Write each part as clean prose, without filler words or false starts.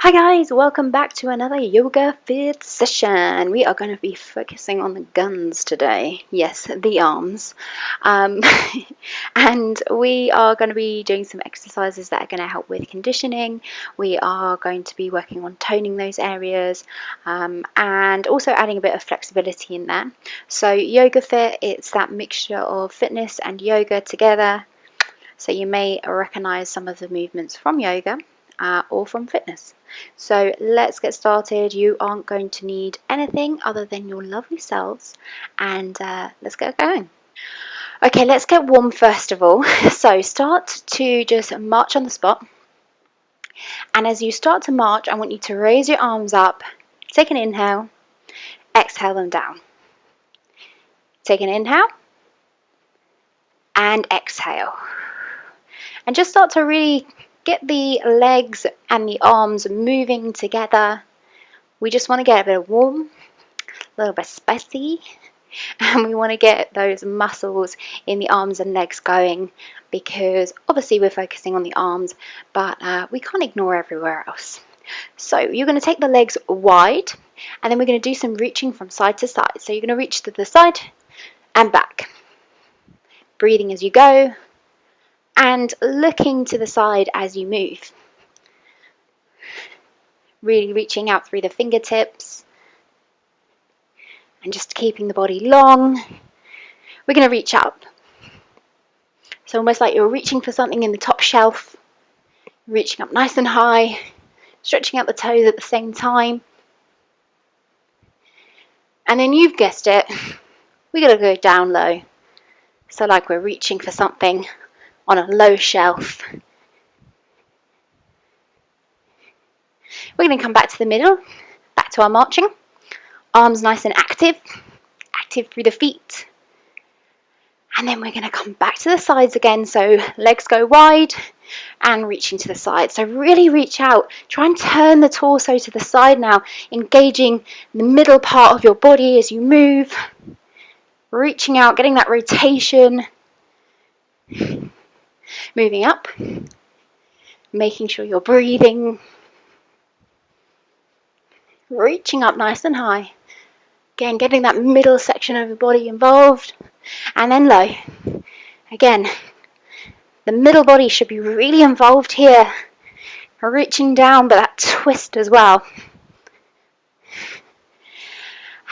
Hi guys, welcome back to another Yoga Fit session. We are going to be focusing on the guns today. Yes, the arms. Um, and we are going to be doing some exercises that are going to help with conditioning. We are going to be working on toning those areas and also adding a bit of flexibility in there. So Yoga Fit, it's that mixture of fitness and yoga together. So you may recognize some of the movements from yoga or from fitness. So let's get started. You aren't going to need anything other than your lovely selves, and let's get going. Okay, let's get warm first of all. So start to just march on the spot, and as you start to march, I want you to raise your arms up, take an inhale, exhale them down. Take an inhale and exhale. And just start to really get the legs and the arms moving together. We just want to get a bit warm, a little bit spicy, and we want to get those muscles in the arms and legs going, because obviously we're focusing on the arms, but we can't ignore everywhere else. So you're going to take the legs wide, and then we're going to do some reaching from side to side. So you're going to reach to the side and back, breathing as you go and looking to the side as you move. Really reaching out through the fingertips and just keeping the body long. We're going to reach up. So almost like you're reaching for something in the top shelf, reaching up nice and high, stretching out the toes at the same time. And then you've guessed it, we're going to go down low. So like we're reaching for something on a low shelf. We're going to come back to the middle, back to our marching. Arms nice and active through the feet. And then we're going to come back to the sides again. So legs go wide and reaching to the side. So really reach out. Try and turn the torso to the side now, engaging the middle part of your body as you move. Reaching out, getting that rotation. Moving up. Making sure you're breathing. Reaching up nice and high. Again, getting that middle section of your body involved. And then low. Again, the middle body should be really involved here. Reaching down, but that twist as well.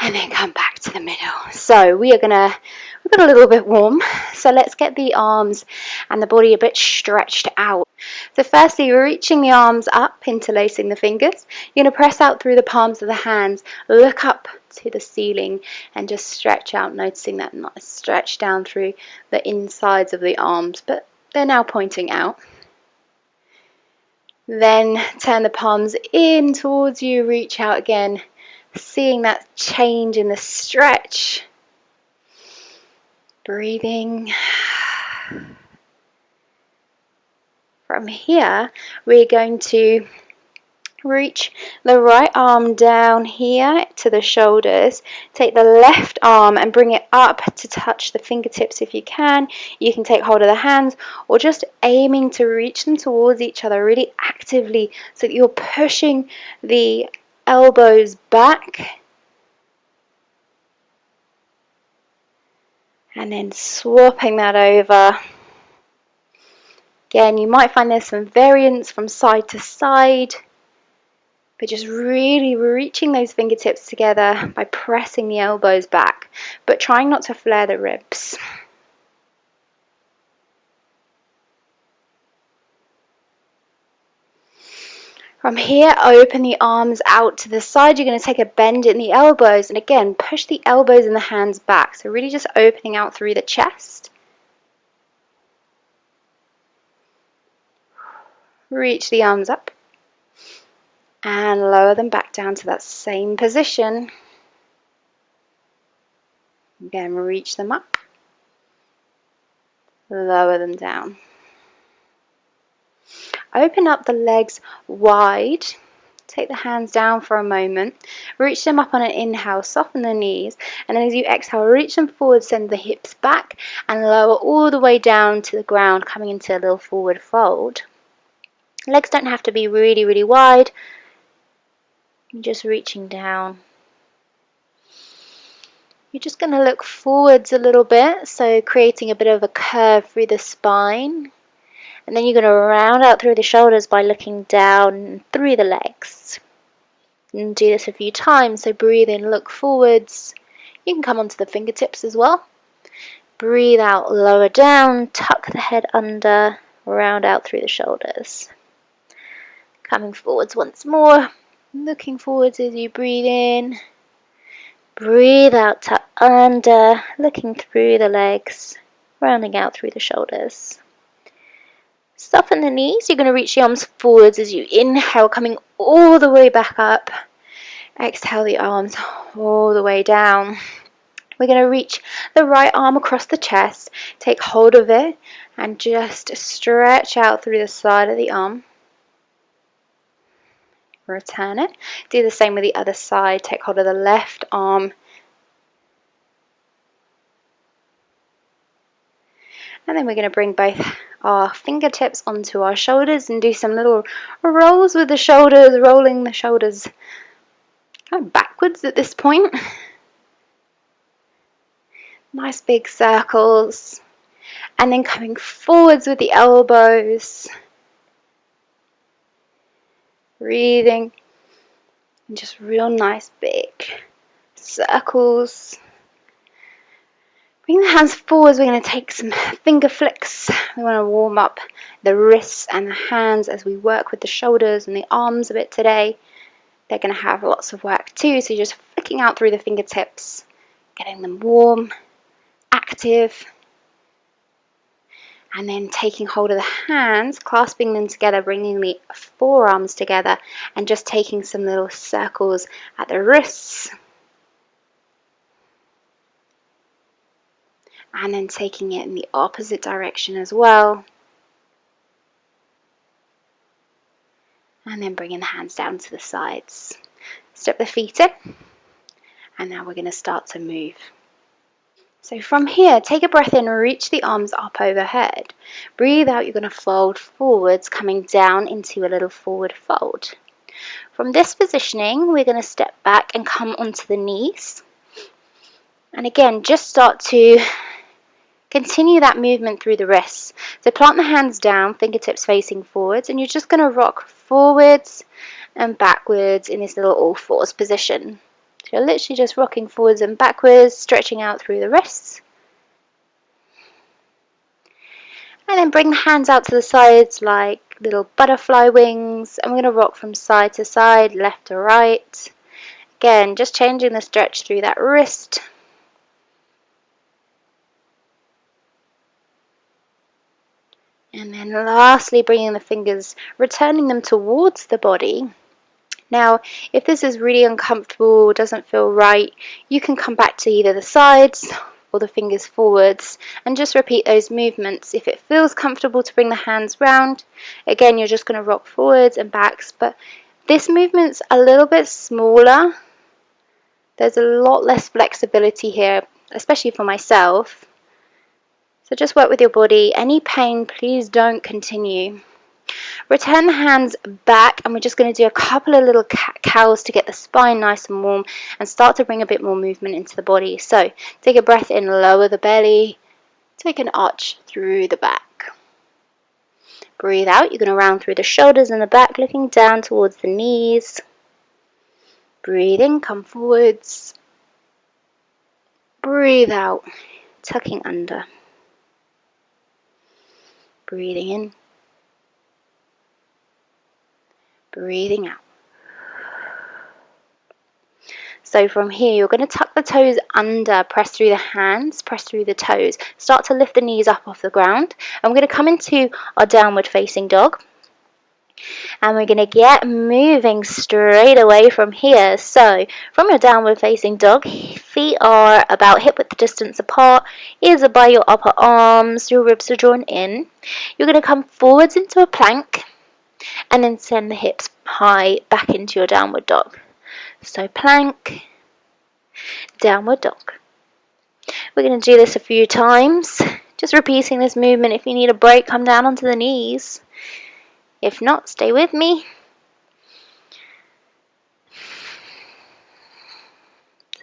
And then come back to the middle. So we've got a little bit warm. So let's get the arms and the body a bit stretched out. So firstly, we're reaching the arms up, interlacing the fingers. You're going to press out through the palms of the hands, look up to the ceiling and just stretch out, noticing that nice stretch down through the insides of the arms, but they're now pointing out. Then turn the palms in towards you, reach out again, seeing that change in the stretch. Breathing. From here, we're going to reach the right arm down here to the shoulders. Take the left arm and bring it up to touch the fingertips if you can. You can take hold of the hands or just aiming to reach them towards each other really actively so that you're pushing the elbows back. And then swapping that over. Again, you might find there's some variance from side to side, but just really reaching those fingertips together by pressing the elbows back, but trying not to flare the ribs. From here, open the arms out to the side. You're going to take a bend in the elbows, and again, push the elbows and the hands back. So really just opening out through the chest. Reach the arms up and lower them back down to that same position. Again, reach them up, lower them down. Open up the legs wide. Take the hands down for a moment. Reach them up on an inhale, soften the knees, and then as you exhale, reach them forward, send the hips back and lower all the way down to the ground, coming into a little forward fold. Legs don't have to be really wide. Just reaching down. You're just going to look forwards a little bit, so creating a bit of a curve through the spine. And then you're going to round out through the shoulders by looking down through the legs. And do this a few times, so breathe in, look forwards. You can come onto the fingertips as well. Breathe out, lower down, tuck the head under, round out through the shoulders. Coming forwards once more, looking forwards as you breathe in. Breathe out, tuck under, looking through the legs, rounding out through the shoulders. Soften the knees. You're going to reach the arms forwards as you inhale, coming all the way back up. Exhale the arms all the way down. We're going to reach the right arm across the chest, take hold of it, and just stretch out through the side of the arm. Return it. Do the same with the other side. Take hold of the left arm. And then we're going to bring both our fingertips onto our shoulders and do some little rolls with the shoulders, rolling the shoulders kind of backwards at this point. Nice big circles. And then coming forwards with the elbows. Breathing. And just real nice big circles. Bring the hands forwards. We're going to take some finger flicks. We want to warm up the wrists and the hands as we work with the shoulders and the arms a bit today. They're going to have lots of work too, so you're just flicking out through the fingertips, getting them warm, active, and then taking hold of the hands, clasping them together, bringing the forearms together, and just taking some little circles at the wrists. And then taking it in the opposite direction as well. And then bringing the hands down to the sides. Step the feet in. And now we're going to start to move. So from here, take a breath in, reach the arms up overhead. Breathe out, you're going to fold forwards, coming down into a little forward fold. From this positioning, we're going to step back and come onto the knees. And again, just start to continue that movement through the wrists. So plant the hands down, fingertips facing forwards, and you're just going to rock forwards and backwards in this little all fours position. So you're literally just rocking forwards and backwards, stretching out through the wrists. And then bring the hands out to the sides like little butterfly wings, and we're going to rock from side to side, left to right. Again, just changing the stretch through that wrist. And then lastly, bringing the fingers, returning them towards the body. Now, if this is really uncomfortable, doesn't feel right, you can come back to either the sides or the fingers forwards and just repeat those movements. If it feels comfortable to bring the hands round, again, you're just going to rock forwards and backs. But this movement's a little bit smaller. There's a lot less flexibility here, especially for myself. So just work with your body. Any pain, please don't continue. Return the hands back, and we're just going to do a couple of little cat-cows to get the spine nice and warm and start to bring a bit more movement into the body. So take a breath in, lower the belly, take an arch through the back. Breathe out, you're going to round through the shoulders and the back, looking down towards the knees. Breathe in, come forwards. Breathe out, tucking under. Breathing in. Breathing out. So from here, you're going to tuck the toes under, press through the hands, press through the toes. Start to lift the knees up off the ground. And we're going to come into our downward facing dog. And we're going to get moving straight away from here. So from your downward facing dog, feet are about hip width distance apart, ears are by your upper arms, your ribs are drawn in. You're going to come forwards into a plank and then send the hips high back into your downward dog. So plank, downward dog. We're going to do this a few times, just repeating this movement. If you need a break, come down onto the knees. If not, stay with me.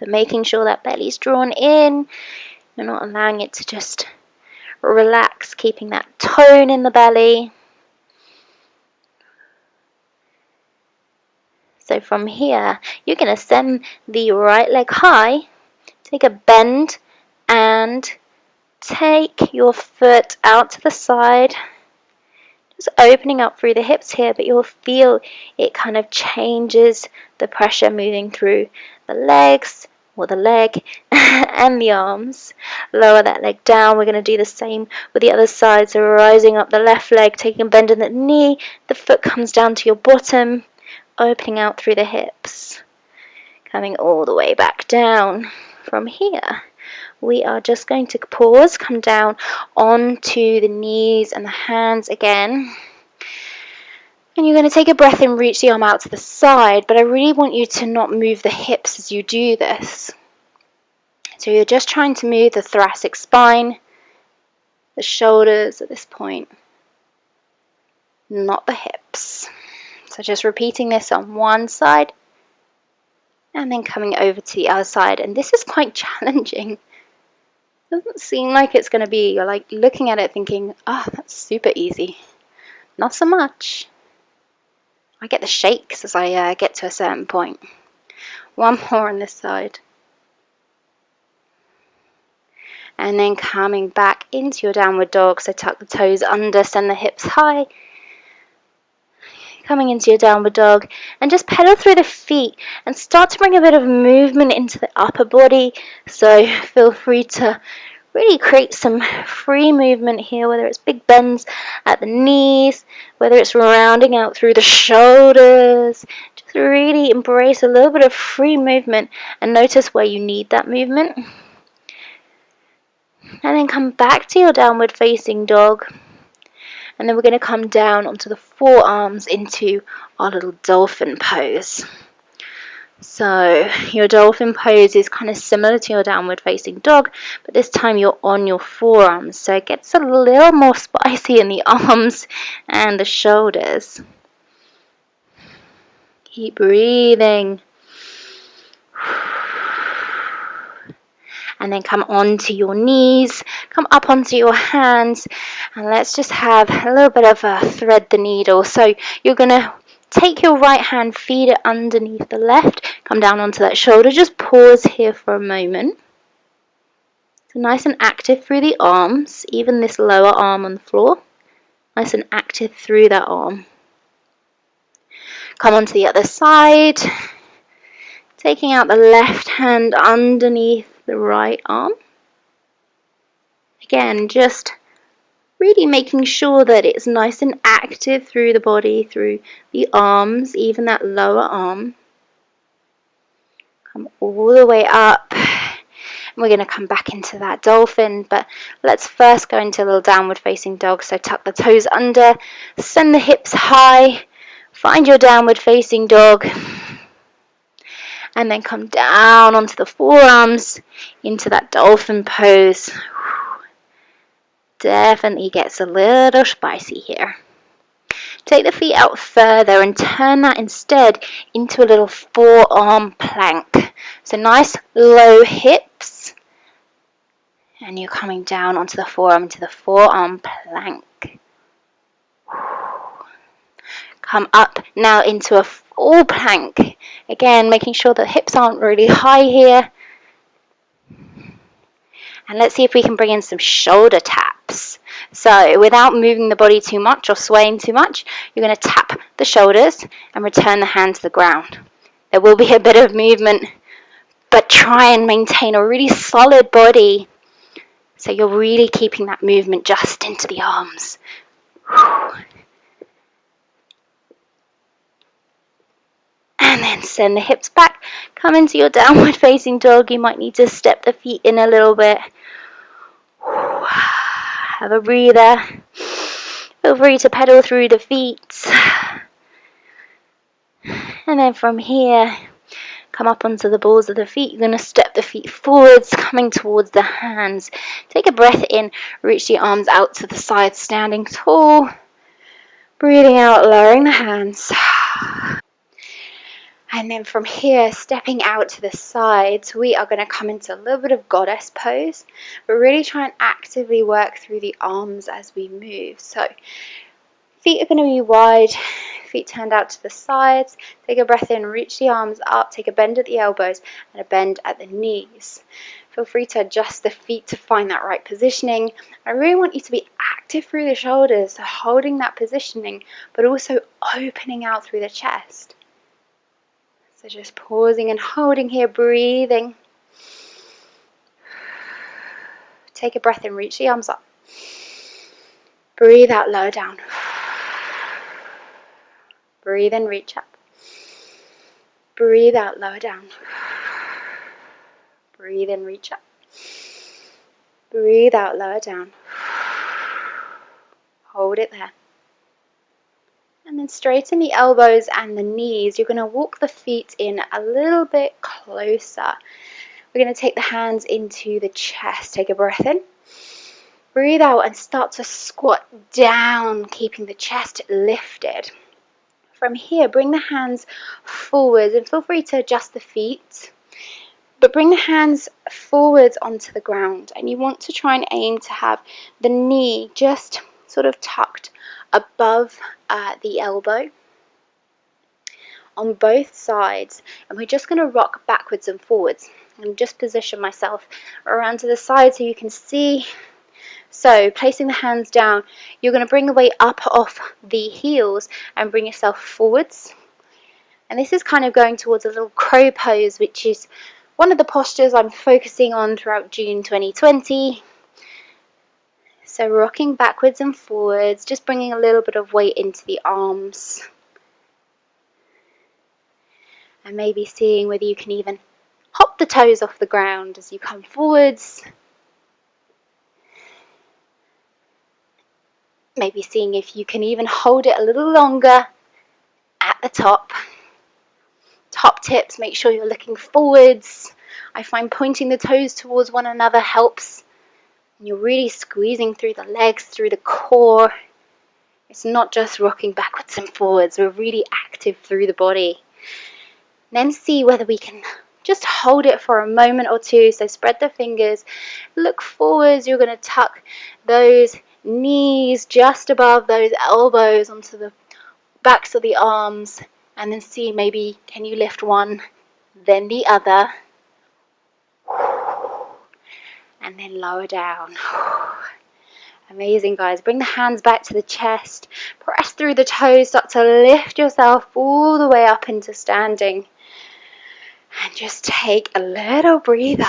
So making sure that belly's drawn in. You're not allowing it to just relax, keeping that tone in the belly. So from here, you're going to send the right leg high, take a bend, and take your foot out to the side. Just opening up through the hips here, but you'll feel it kind of changes the pressure moving through the legs, or the leg, and the arms. Lower that leg down. We're going to do the same with the other side. So rising up the left leg, taking a bend in the knee, the foot comes down to your bottom, opening out through the hips, coming all the way back down. From here, we are just going to pause, come down onto the knees and the hands again. And you're going to take a breath and reach the arm out to the side, but I really want you to not move the hips as you do this. So you're just trying to move the thoracic spine, the shoulders at this point, not the hips. So just repeating this on one side and then coming over to the other side. And this is quite challenging. Doesn't seem like it's going to be. You're like looking at it thinking, oh, that's super easy. Not so much. I get the shakes as I get to a certain point. One more on this side. And then coming back into your downward dog. So tuck the toes under, send the hips high. Coming into your downward dog, and just pedal through the feet and start to bring a bit of movement into the upper body. So feel free to really create some free movement here, whether it's big bends at the knees, whether it's rounding out through the shoulders. Just really embrace a little bit of free movement and notice where you need that movement. And then come back to your downward facing dog. And then we're going to come down onto the forearms into our little dolphin pose. So your dolphin pose is kind of similar to your downward facing dog, but this time you're on your forearms. So it gets a little more spicy in the arms and the shoulders. Keep breathing. And then come onto your knees, come up onto your hands, and let's just have a little bit of a thread the needle. So you're going to take your right hand, feed it underneath the left, come down onto that shoulder, just pause here for a moment. So nice and active through the arms, even this lower arm on the floor, nice and active through that arm. Come onto the other side, taking out the left hand underneath the right arm. Again, just really making sure that it's nice and active through the body, through the arms, even that lower arm. Come all the way up. We're going to come back into that dolphin, but let's first go into a little downward facing dog. So tuck the toes under, send the hips high, find your downward facing dog. And then come down onto the forearms into that dolphin pose. Definitely gets a little spicy here. Take the feet out further and turn that instead into a little forearm plank. So nice low hips. And you're coming down onto the forearm into the forearm plank. Come up now into a full plank. Again, making sure the hips aren't really high here. And let's see if we can bring in some shoulder taps. So without moving the body too much or swaying too much, you're going to tap the shoulders and return the hand to the ground. There will be a bit of movement, but try and maintain a really solid body. So you're really keeping that movement just into the arms. And then send the hips back. Come into your downward facing dog. You might need to step the feet in a little bit. Have a breather. Feel free to pedal through the feet. And then from here, come up onto the balls of the feet. You're going to step the feet forwards, coming towards the hands. Take a breath in, reach the arms out to the side, standing tall. Breathing out, lowering the hands. And then from here, stepping out to the sides, we are going to come into a little bit of goddess pose, but really try and actively work through the arms as we move. So feet are going to be wide, feet turned out to the sides. Take a breath in, reach the arms up, take a bend at the elbows and a bend at the knees. Feel free to adjust the feet to find that right positioning. I really want you to be active through the shoulders, so holding that positioning, but also opening out through the chest. So just pausing and holding here, breathing. Take a breath in, reach the arms up. Breathe out, lower down. Breathe in, reach up. Breathe out, lower down. Breathe in, reach up. Breathe out, lower down. Hold it there. And then straighten the elbows and the knees. You're going to walk the feet in a little bit closer. We're going to take the hands into the chest. Take a breath in. Breathe out and start to squat down, keeping the chest lifted. From here, bring the hands forwards and feel free to adjust the feet. But bring the hands forwards onto the ground. And you want to try and aim to have the knee just sort of tucked above the elbow on both sides. And we're just going to rock backwards and forwards. And just position myself around to the side so you can see. So placing the hands down, you're going to bring the weight up off the heels and bring yourself forwards. And this is kind of going towards a little crow pose, which is one of the postures I'm focusing on throughout June 2020. So rocking backwards and forwards, just bringing a little bit of weight into the arms. And maybe seeing whether you can even hop the toes off the ground as you come forwards. Maybe seeing if you can even hold it a little longer at the top. Top tips, make sure you're looking forwards. I find pointing the toes towards one another helps. And you're really squeezing through the legs, through the core. It's not just rocking backwards and forwards. We're really active through the body. Then see whether we can just hold it for a moment or two. So spread the fingers, look forwards. You're going to tuck those knees just above those elbows onto the backs of the arms, and then see maybe can you lift one, then the other, and then lower down. Amazing, guys. Bring the hands back to the chest, press through the toes, start to lift yourself all the way up into standing, and just take a little breather.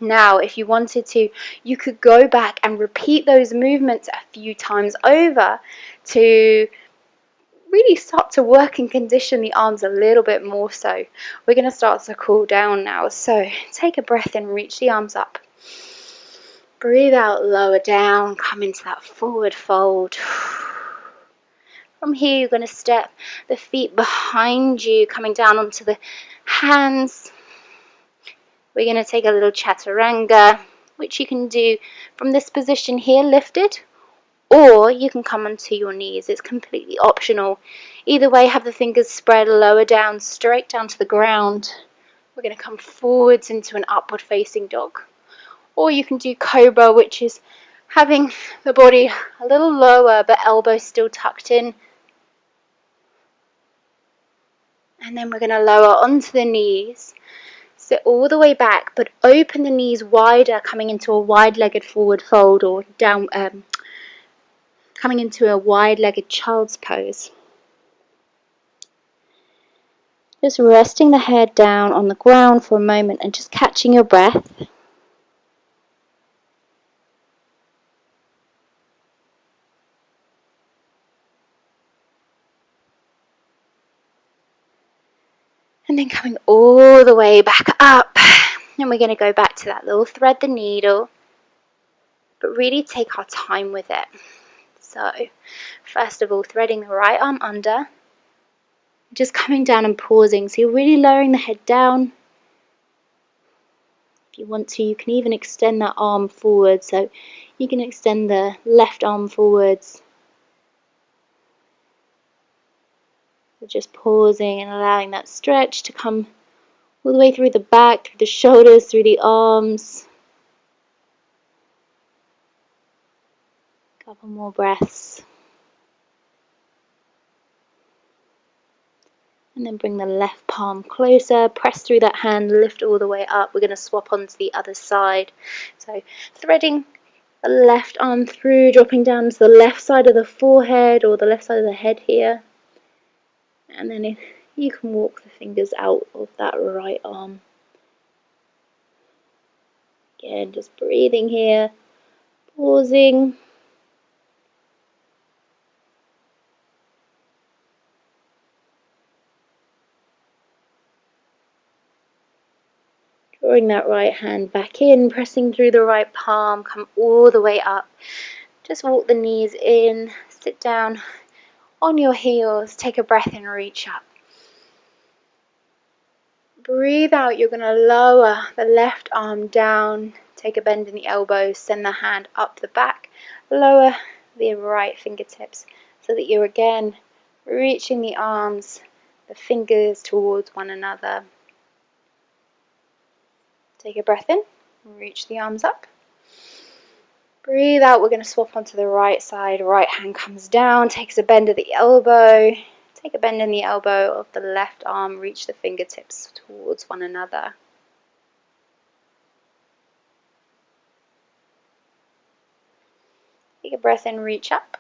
Now, if you wanted to, you could go back and repeat those movements a few times over to really start to work and condition the arms a little bit more so. We're going to start to cool down now. So take a breath in, reach the arms up. Breathe out, lower down, come into that forward fold. From here, you're going to step the feet behind you, coming down onto the hands. We're going to take a little chaturanga, which you can do from this position here, lifted, or you can come onto your knees. It's completely optional. Either way, have the fingers spread lower down, straight down to the ground. We're going to come forwards into an upward facing dog. Or you can do cobra, which is having the body a little lower, but elbows still tucked in. And then we're going to lower onto the knees. Sit all the way back, but open the knees wider, coming into a wide-legged forward fold, or down, coming into a wide-legged child's pose. Just resting the head down on the ground for a moment and just catching your breath. And then coming all the way back up. And we're going to go back to that little thread the needle, but really take our time with it. So, first of all, threading the right arm under, just coming down and pausing. So you're really lowering the head down. If you want to, you can even extend that arm forward. So you can extend the left arm forwards. So just pausing and allowing that stretch to come all the way through the back, through the shoulders, through the arms. Couple more breaths. And then bring the left palm closer, press through that hand, lift all the way up. We're going to swap onto the other side. So threading the left arm through, dropping down to the left side of the forehead or the left side of the head here. And then if you can walk the fingers out of that right arm. Again, just breathing here, pausing. Drawing that right hand back in, pressing through the right palm, come all the way up. Just walk the knees in, sit down on your heels, take a breath and reach up. Breathe out, you're going to lower the left arm down, take a bend in the elbows, send the hand up the back, lower the right fingertips so that you're again reaching the arms, the fingers towards one another. Take a breath in, reach the arms up. Breathe out, we're going to swap onto the right side, right hand comes down, takes a bend of the elbow. Take a bend in the elbow of the left arm, reach the fingertips towards one another. Take a breath in, reach up.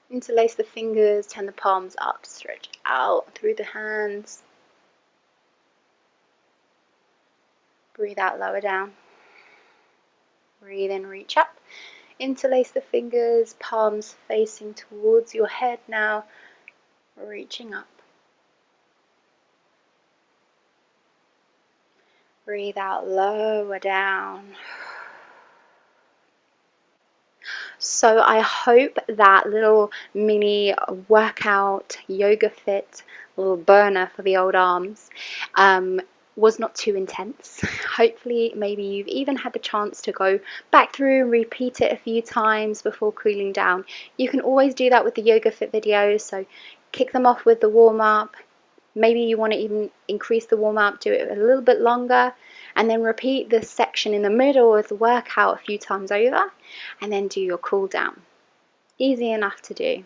Interlace the fingers, turn the palms up, stretch out through the hands. Breathe out, lower down. Breathe in, reach up. Interlace the fingers, palms facing towards your head now, reaching up. Breathe out, lower down. So I hope that little mini workout, yoga fit, little burner for the old arms was not too intense. Hopefully maybe you've even had the chance to go back through and repeat it a few times before cooling down. You can always do that with the yoga fit videos, so kick them off with the warm-up. Maybe you want to even increase the warm-up, do it a little bit longer, and then repeat this section in the middle of the workout a few times over, and then do your cool down. Easy enough to do.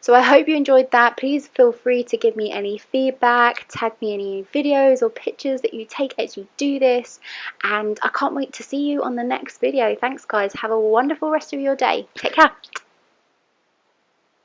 So I hope you enjoyed that. Please feel free to give me any feedback, tag me any videos or pictures that you take as you do this, and I can't wait to see you on the next video. Thanks guys, have a wonderful rest of your day. Take care.